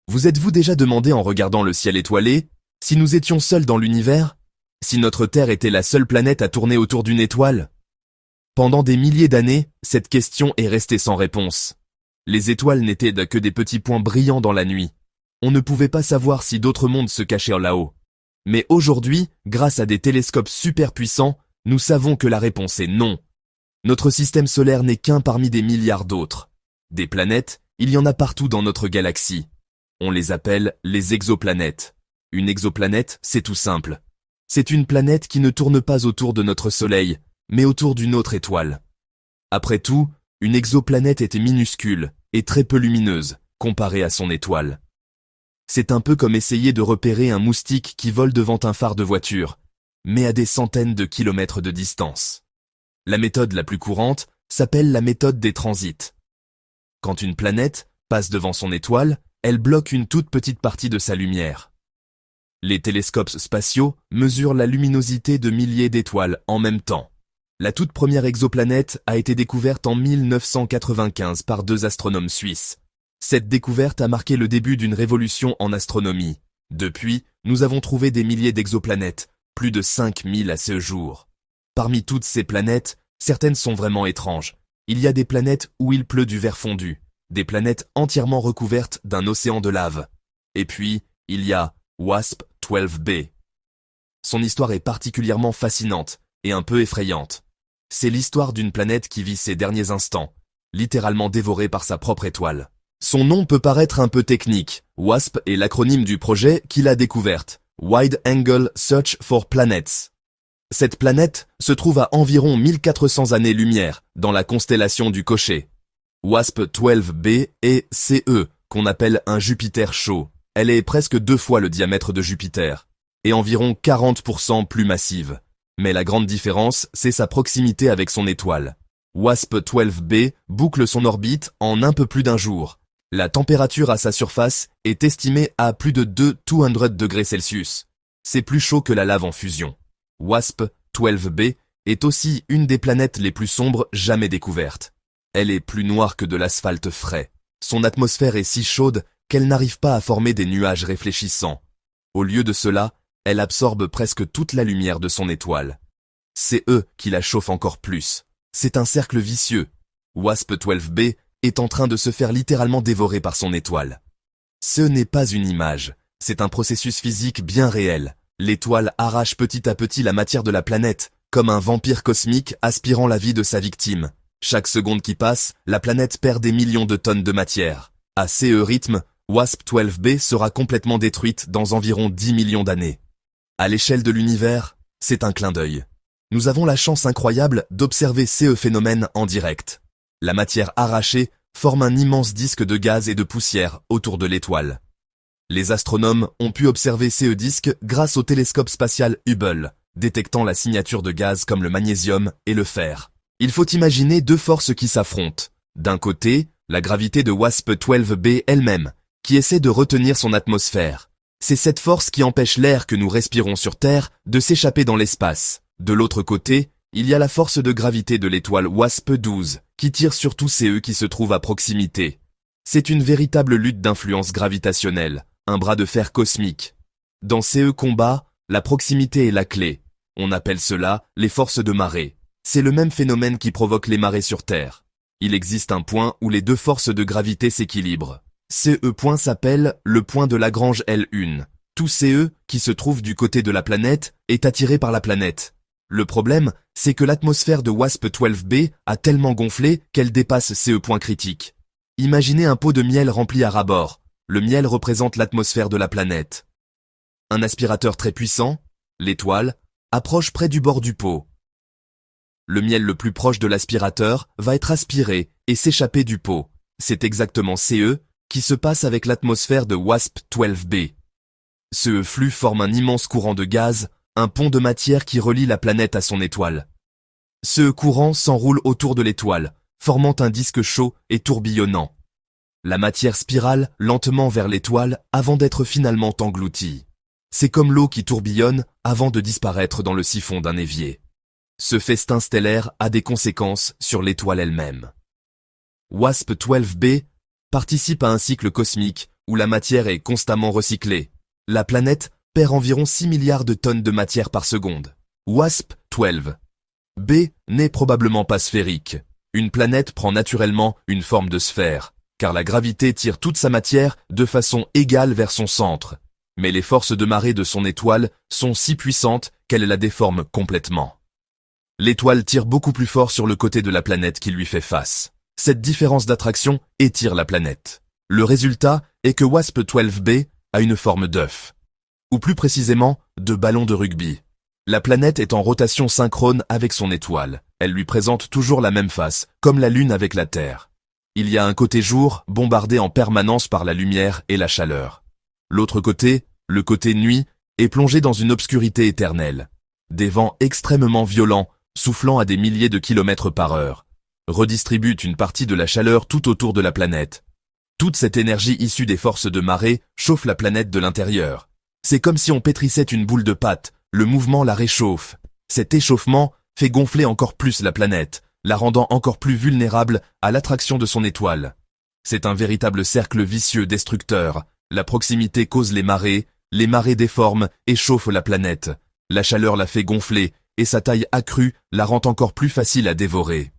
Vous êtes-vous déjà demandé en regardant le ciel étoilé, si nous étions seuls dans l'univers? Si notre Terre était la seule planète à tourner autour d'une étoile? Pendant des milliers d'années, cette question est restée sans réponse. Les étoiles n'étaient que des petits points brillants dans la nuit. On ne pouvait pas savoir si d'autres mondes se cachaient là-haut. Mais aujourd'hui, grâce à des télescopes super puissants, nous savons que la réponse est non. Notre système solaire n'est qu'un parmi des milliards d'autres. Des planètes, il y en a partout dans notre galaxie. On les appelle les exoplanètes. Une exoplanète, c'est tout simple. C'est une planète qui ne tourne pas autour de notre Soleil, mais autour d'une autre étoile. Après tout, une exoplanète était minuscule et très peu lumineuse, comparée à son étoile. C'est un peu comme essayer de repérer un moustique qui vole devant un phare de voiture, mais à des centaines de kilomètres de distance. La méthode la plus courante s'appelle la méthode des transits. Quand une planète passe devant son étoile, elle bloque une toute petite partie de sa lumière. Les télescopes spatiaux mesurent la luminosité de milliers d'étoiles en même temps. La toute première exoplanète a été découverte en 1995 par deux astronomes suisses. Cette découverte a marqué le début d'une révolution en astronomie. Depuis, nous avons trouvé des milliers d'exoplanètes, plus de 5000 à ce jour. Parmi toutes ces planètes, certaines sont vraiment étranges. Il y a des planètes où il pleut du verre fondu, des planètes entièrement recouvertes d'un océan de lave. Et puis, il y a WASP-12b. Son histoire est particulièrement fascinante et un peu effrayante. C'est l'histoire d'une planète qui vit ses derniers instants, littéralement dévorée par sa propre étoile. Son nom peut paraître un peu technique. WASP est l'acronyme du projet qu'il a découverte, Wide Angle Search for Planets. Cette planète se trouve à environ 1400 années-lumière dans la constellation du Cocher. WASP-12b est CE, qu'on appelle un Jupiter chaud. Elle est presque 2 fois le diamètre de Jupiter, et environ 40% plus massive. Mais la grande différence, c'est sa proximité avec son étoile. WASP-12b boucle son orbite en un peu plus d'un jour. La température à sa surface est estimée à plus de 200 degrés Celsius. C'est plus chaud que la lave en fusion. WASP-12b est aussi une des planètes les plus sombres jamais découvertes. Elle est plus noire que de l'asphalte frais. Son atmosphère est si chaude qu'elle n'arrive pas à former des nuages réfléchissants. Au lieu de cela, elle absorbe presque toute la lumière de son étoile. C'est eux qui la chauffent encore plus. C'est un cercle vicieux. WASP-12b est en train de se faire littéralement dévorer par son étoile. Ce n'est pas une image, c'est un processus physique bien réel. L'étoile arrache petit à petit la matière de la planète, comme un vampire cosmique aspirant la vie de sa victime. Chaque seconde qui passe, la planète perd des millions de tonnes de matière. À ce rythme, WASP-12b sera complètement détruite dans environ 10 millions d'années. À l'échelle de l'univers, c'est un clin d'œil. Nous avons la chance incroyable d'observer ce phénomène en direct. La matière arrachée forme un immense disque de gaz et de poussière autour de l'étoile. Les astronomes ont pu observer ce disque grâce au télescope spatial Hubble, détectant la signature de gaz comme le magnésium et le fer. Il faut imaginer deux forces qui s'affrontent. D'un côté, la gravité de WASP-12b elle-même, qui essaie de retenir son atmosphère. C'est cette force qui empêche l'air que nous respirons sur Terre de s'échapper dans l'espace. De l'autre côté, il y a la force de gravité de l'étoile WASP-12, qui tire sur tous ceux qui se trouvent à proximité. C'est une véritable lutte d'influence gravitationnelle, un bras de fer cosmique. Dans ces combats, la proximité est la clé. On appelle cela les forces de marée. C'est le même phénomène qui provoque les marées sur Terre. Il existe un point où les deux forces de gravité s'équilibrent. Ce point s'appelle le point de Lagrange L1. Tout ce qui se trouve du côté de la planète est attiré par la planète. Le problème, c'est que l'atmosphère de WASP-12b a tellement gonflé qu'elle dépasse ce point critique. Imaginez un pot de miel rempli à ras-bord. Le miel représente l'atmosphère de la planète. Un aspirateur très puissant, l'étoile, approche près du bord du pot. Le miel le plus proche de l'aspirateur va être aspiré et s'échapper du pot. C'est exactement ce qui se passe avec l'atmosphère de WASP-12b. Ce flux forme un immense courant de gaz, un pont de matière qui relie la planète à son étoile. Ce courant s'enroule autour de l'étoile, formant un disque chaud et tourbillonnant. La matière spirale lentement vers l'étoile avant d'être finalement engloutie. C'est comme l'eau qui tourbillonne avant de disparaître dans le siphon d'un évier. Ce festin stellaire a des conséquences sur l'étoile elle-même. WASP-12b participe à un cycle cosmique où la matière est constamment recyclée. La planète perd environ 6 milliards de tonnes de matière par seconde. WASP-12 b n'est probablement pas sphérique. Une planète prend naturellement une forme de sphère, car la gravité tire toute sa matière de façon égale vers son centre. Mais les forces de marée de son étoile sont si puissantes qu'elle la déforme complètement. L'étoile tire beaucoup plus fort sur le côté de la planète qui lui fait face. Cette différence d'attraction étire la planète. Le résultat est que WASP-12b a une forme d'œuf, ou plus précisément de ballon de rugby. La planète est en rotation synchrone avec son étoile. Elle lui présente toujours la même face, comme la Lune avec la Terre. Il y a un côté jour, bombardé en permanence par la lumière et la chaleur. L'autre côté, le côté nuit, est plongé dans une obscurité éternelle. Des vents extrêmement violents, soufflant à des milliers de kilomètres par heure, redistribuent une partie de la chaleur tout autour de la planète. Toute cette énergie issue des forces de marée chauffe la planète de l'intérieur. C'est comme si on pétrissait une boule de pâte, le mouvement la réchauffe. Cet échauffement fait gonfler encore plus la planète, la rendant encore plus vulnérable à l'attraction de son étoile. C'est un véritable cercle vicieux destructeur. La proximité cause les marées déforment et chauffent la planète. La chaleur la fait gonfler, et sa taille accrue la rend encore plus facile à dévorer.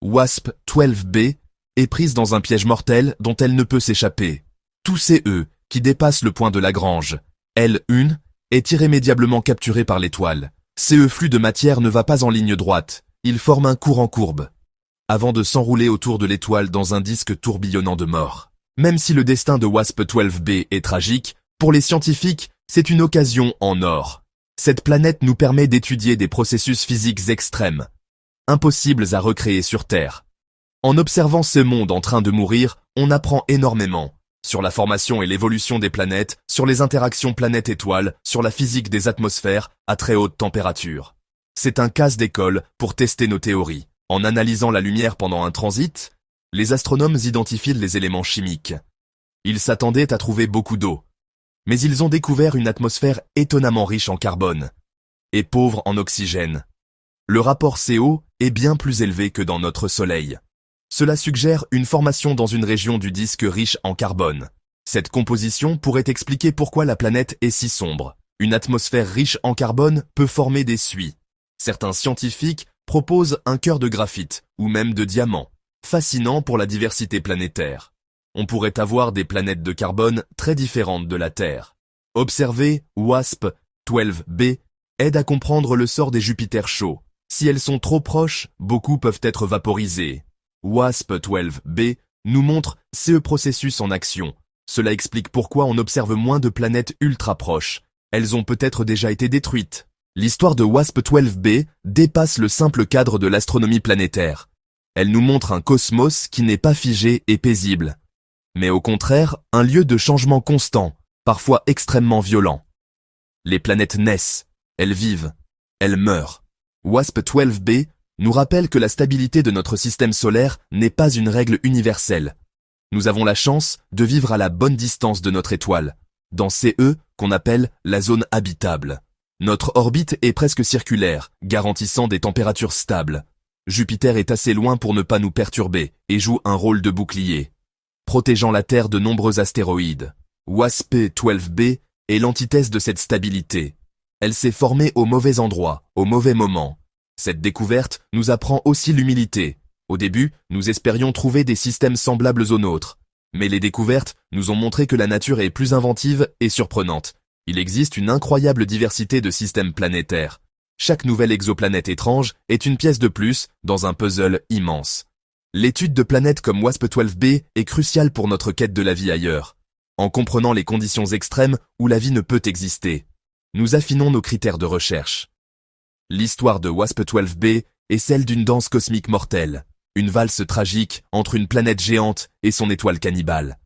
WASP-12b est prise dans un piège mortel dont elle ne peut s'échapper. Tout CE, qui dépasse le point de Lagrange, L1, est irrémédiablement capturé par l'étoile. Ce flux de matière ne va pas en ligne droite, il forme un courant courbe, avant de s'enrouler autour de l'étoile dans un disque tourbillonnant de mort. Même si le destin de WASP-12b est tragique, pour les scientifiques, c'est une occasion en or. Cette planète nous permet d'étudier des processus physiques extrêmes, impossibles à recréer sur Terre. En observant ce monde en train de mourir, on apprend énormément sur la formation et l'évolution des planètes, sur les interactions planète-étoile, sur la physique des atmosphères à très haute température. C'est un casse d'école pour tester nos théories. En analysant la lumière pendant un transit, les astronomes identifient les éléments chimiques. Ils s'attendaient à trouver beaucoup d'eau, mais ils ont découvert une atmosphère étonnamment riche en carbone et pauvre en oxygène. Le rapport CO est bien plus élevé que dans notre Soleil. Cela suggère une formation dans une région du disque riche en carbone. Cette composition pourrait expliquer pourquoi la planète est si sombre. Une atmosphère riche en carbone peut former des suies. Certains scientifiques proposent un cœur de graphite, ou même de diamant, fascinant pour la diversité planétaire. On pourrait avoir des planètes de carbone très différentes de la Terre. Observer WASP-12b aide à comprendre le sort des Jupiters chauds. Si elles sont trop proches, beaucoup peuvent être vaporisées. WASP-12b nous montre ce processus en action. Cela explique pourquoi on observe moins de planètes ultra proches. Elles ont peut-être déjà été détruites. L'histoire de WASP-12b dépasse le simple cadre de l'astronomie planétaire. Elle nous montre un cosmos qui n'est pas figé et paisible, mais au contraire un lieu de changement constant, parfois extrêmement violent. Les planètes naissent, elles vivent, elles meurent. WASP-12b nous rappelle que la stabilité de notre système solaire n'est pas une règle universelle. Nous avons la chance de vivre à la bonne distance de notre étoile, dans CE qu'on appelle la zone habitable. Notre orbite est presque circulaire, garantissant des températures stables. Jupiter est assez loin pour ne pas nous perturber et joue un rôle de bouclier, protégeant la Terre de nombreux astéroïdes. WASP-12b est l'antithèse de cette stabilité. Elle s'est formée au mauvais endroit, au mauvais moment. Cette découverte nous apprend aussi l'humilité. Au début, nous espérions trouver des systèmes semblables aux nôtres. Mais les découvertes nous ont montré que la nature est plus inventive et surprenante. Il existe une incroyable diversité de systèmes planétaires. Chaque nouvelle exoplanète étrange est une pièce de plus dans un puzzle immense. L'étude de planètes comme WASP-12b est cruciale pour notre quête de la vie ailleurs. En comprenant les conditions extrêmes où la vie ne peut exister, nous affinons nos critères de recherche. L'histoire de WASP-12b est celle d'une danse cosmique mortelle, une valse tragique entre une planète géante et son étoile cannibale.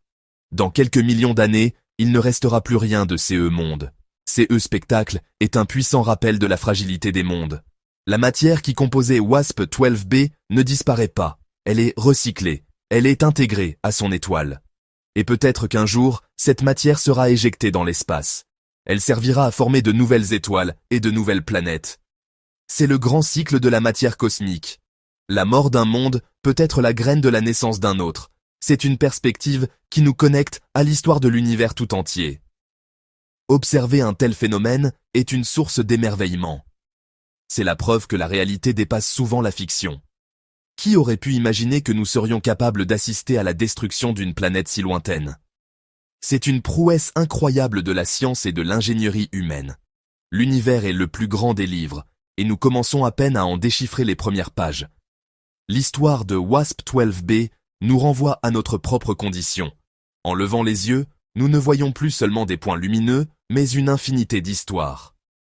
Dans quelques millions d'années, il ne restera plus rien de CE monde. CE spectacle est un puissant rappel de la fragilité des mondes. La matière qui composait WASP-12b ne disparaît pas, elle est recyclée, elle est intégrée à son étoile. Et peut-être qu'un jour, cette matière sera éjectée dans l'espace. Elle servira à former de nouvelles étoiles et de nouvelles planètes. C'est le grand cycle de la matière cosmique. La mort d'un monde peut être la graine de la naissance d'un autre. C'est une perspective qui nous connecte à l'histoire de l'univers tout entier. Observer un tel phénomène est une source d'émerveillement. C'est la preuve que la réalité dépasse souvent la fiction. Qui aurait pu imaginer que nous serions capables d'assister à la destruction d'une planète si lointaine? C'est une prouesse incroyable de la science et de l'ingénierie humaine. L'univers est le plus grand des livres, et nous commençons à peine à en déchiffrer les premières pages. L'histoire de WASP-12b nous renvoie à notre propre condition. En levant les yeux, nous ne voyons plus seulement des points lumineux, mais une infinité d'histoires.